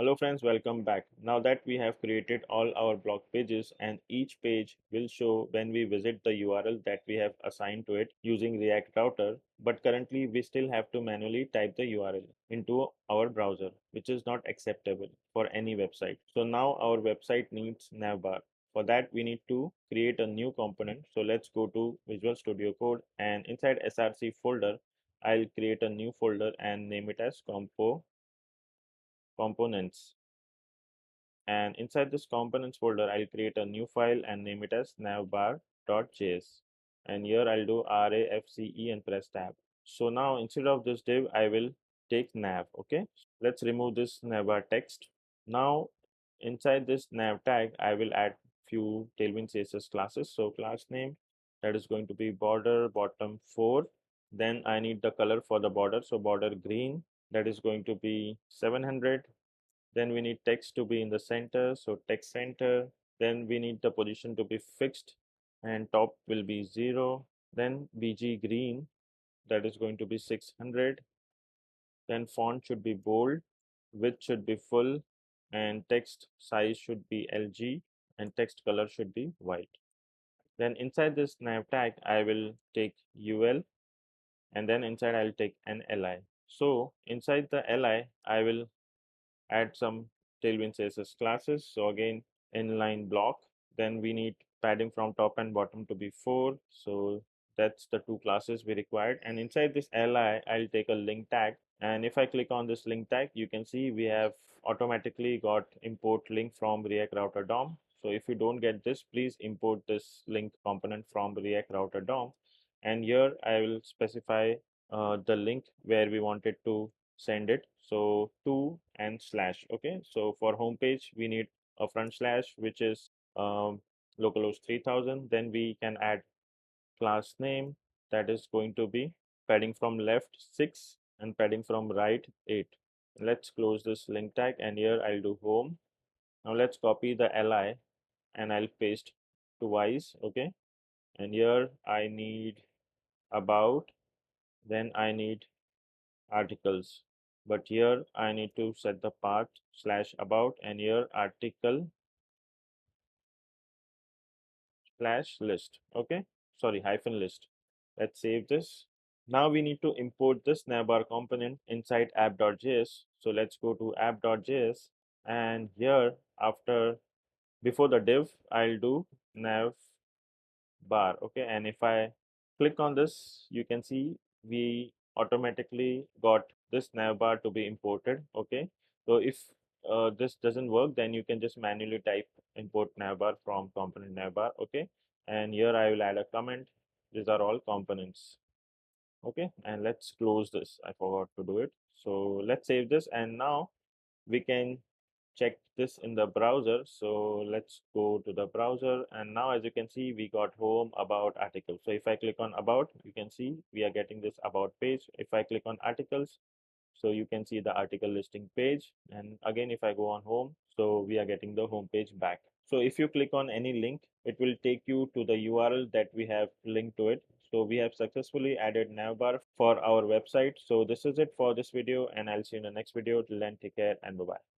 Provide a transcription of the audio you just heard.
Hello friends, welcome back. Now that we have created all our blog pages and each page will show when we visit the URL that we have assigned to it using React Router, but currently we still have to manually type the URL into our browser, which is not acceptable for any website. So now our website needs Navbar. For that we need to create a new component. So let's go to Visual Studio Code and inside src folder, I'll create a new folder and name it as components, and inside this components folder I'll create a new file and name it as navbar.js, and here I'll do RAFCE and press tab. So now instead of this div I will take nav. Okay, let's remove this navbar text. Now inside this nav tag I will add few tailwind css classes. So class name, that is going to be border bottom 4. Then I need the color for the border, so border green, that is going to be 700. Then we need text to be in the center, so text center. Then we need the position to be fixed and top will be 0. Then bg green, that is going to be 600. Then font should be bold, width should be full, and text size should be LG, and text color should be white. Then inside this nav tag I will take ul, and then inside I'll take an li. So inside the li I will add some tailwind css classes. So again, inline block. Then we need padding from top and bottom to be 4. So that's the two classes we required. And inside this li I'll take a link tag, and if I click on this link tag you can see we have automatically got import link from React Router DOM. So if you don't get this, please import this link component from React Router DOM, and here I will specify the link where we wanted to send it. So to and slash. Okay, so for home page we need a front slash, which is localhost 3000. Then we can add class name, that is going to be padding from left 6 and padding from right 8. Let's close this link tag, and here I'll do home. Now let's copy the li and I'll paste twice. Okay, and here I need about, then I need articles, but here I need to set the path slash about, and here article slash list. Okay, sorry, hyphen list. Let's save this. Now we need to import this navbar component inside app.js. So let's go to app.js, and here after, before the div I'll do nav bar. Okay, and if I click on this you can see we automatically got this navbar to be imported. Okay, so if this doesn't work, then you can just manually type import navbar from component navbar. Okay, and here I will add a comment, these are all components. Okay, and let's close this, I forgot to do it. So let's save this, and now we can check this in the browser. So let's go to the browser, and now as you can see we got home, about, article. So if I click on about, you can see we are getting this about page. If I click on articles, so you can see the article listing page, and again if I go on home, so we are getting the home page back. So if you click on any link, it will take you to the URL that we have linked to it. So we have successfully added navbar for our website. So this is it for this video, and I'll see you in the next video. Till then, take care and bye bye.